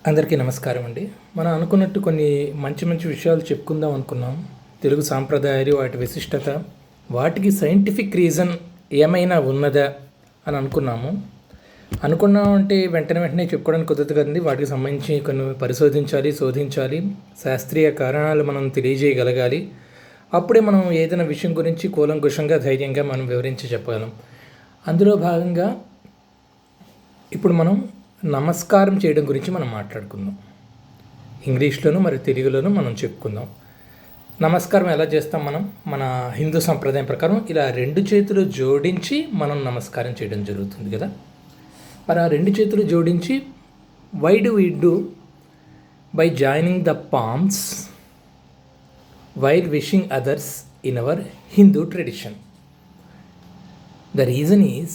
అందరికీ నమస్కారం అండి. మనం అనుకున్నట్టు కొన్ని మంచి మంచి విషయాలు చెప్పుకుందాం అనుకున్నాం. తెలుగు సాంప్రదాయాలు, వాటి విశిష్టత, వాటికి సైంటిఫిక్ రీజన్ ఏమైనా ఉన్నదా అని అనుకున్నామంటే వెంటనే చెప్పుకోవడానికి కుదరదు కదండి. వాటికి సంబంధించి కొన్ని పరిశోధించాలి, శోధించాలి, శాస్త్రీయ కారణాలు మనం తెలియజేయగలగాలి. అప్పుడే మనం ఏదైనా విషయం గురించి కూలంకుషంగా, ధైర్యంగా మనం వివరించి చెప్పగలం. అందులో భాగంగా ఇప్పుడు మనం నమస్కారం చేయడం గురించి మనం మాట్లాడుకుందాం. ఇంగ్లీష్లోను మరి తెలుగులోను మనం చెప్పుకుందాం. నమస్కారం ఎలా చేస్తాం మనం? మన హిందూ సంప్రదాయం ప్రకారం ఇలా 2 చేతులు జోడించి మనం నమస్కారం చేయడం జరుగుతుంది కదా. మరి ఆ 2 చేతులు జోడించి why do we do? By joining the palms while wishing others in our Hindu tradition. The reason is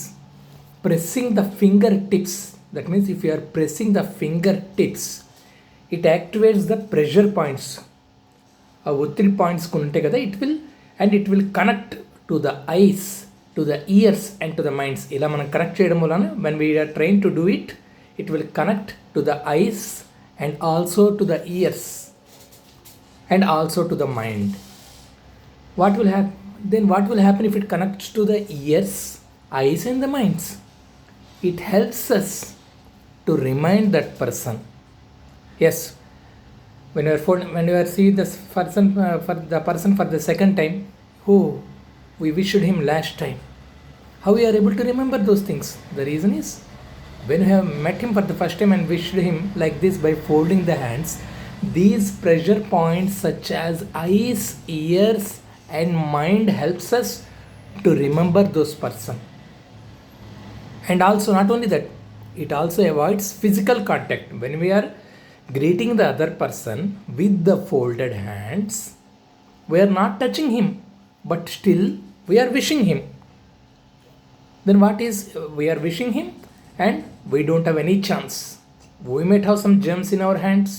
pressing the fingertips. That means if you are pressing the fingertips, it activates the pressure points. A ఒత్తిడి points ఉంటాయి కదా, it will connect to the eyes, to the ears and to the minds. ఇలా మనం connect చేయడం వలన when we are trained to do it, it will connect to the eyes and also to the ears and also to the mind. What will happen if it connects to the ears, eyes and the minds? It helps us to remind that person. Yes, when you are seeing this person for the second time, who we wished him last time, how we are able to remember those things? The reason is when you have met him for the first time and wished him like this by folding the hands, these pressure points such as eyes, ears and mind helps us to remember those person. And also not only that, it also avoids physical contact. When we are greeting the other person with the folded hands, we are not touching him, but still we are wishing him. Then what is we are wishing him and we don't have any chance. We might have some gems in our hands,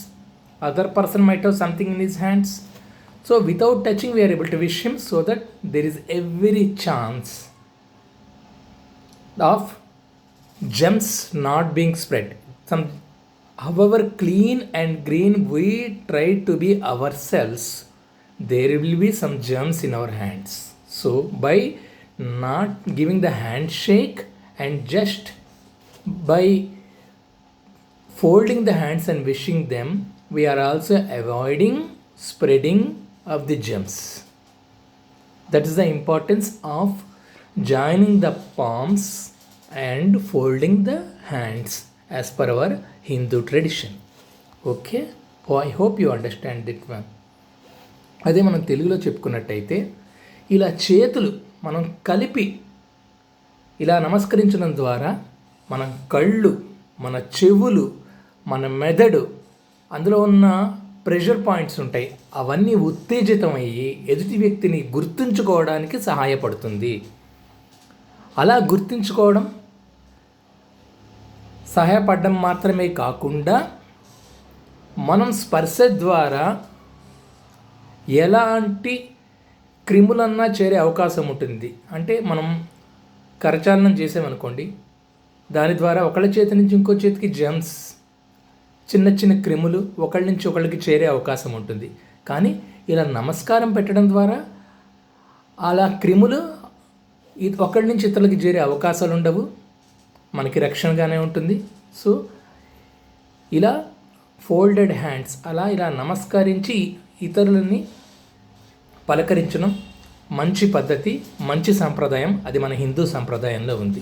other person might have something in his hands. So without touching we are able to wish him, so that there is every chance of gems not being spread. However clean and green we try to be ourselves, there will be some germs in our hands. So by not giving the handshake and just by folding the hands and wishing them, we are also avoiding spreading of the germs. That is the importance of joining the palms and folding the hands as per our Hindu tradition. Okay? I hope you understand it well. అదే మనం తెలుగులో చెప్పుకున్నట్టయితే, ఇలా చేతులు మనం కలిపి ఇలా నమస్కరించడం ద్వారా మన కళ్ళు, మన చెవులు, మన మెదడు, అందులో ఉన్న ప్రెషర్ పాయింట్స్ ఉంటాయి, అవన్నీ ఉత్తేజితమయ్యి ఎదుటి వ్యక్తిని గుర్తుంచుకోవడానికి సహాయపడుతుంది. అలా గుర్తుంచుకోవడం సహాయపడడం మాత్రమే కాకుండా మనం స్పర్శ ద్వారా ఎలాంటి క్రిములన్నా చేరే అవకాశం ఉంటుంది. అంటే మనం కరచాలనం చేసామనుకోండి, దాని ద్వారా ఒకళ్ళ చేతి నుంచి ఇంకో చేతికి జెమ్స్, చిన్న చిన్న క్రిములు ఒకళ్ళ నుంచి ఒకళ్ళకి చేరే అవకాశం ఉంటుంది. కానీ ఇలా నమస్కారం పెట్టడం ద్వారా అలా క్రిములు ఒకళ్ళ నుంచి ఇతరులకి చేరే అవకాశాలు ఉండవు, మనకి రక్షణగానే ఉంటుంది. సో ఇలా ఫోల్డెడ్ హ్యాండ్స్, ఇలా నమస్కరించి ఇతరులని పలకరించడం మంచి పద్ధతి, మంచి సాంప్రదాయం. అది మన హిందూ సాంప్రదాయంలో ఉంది.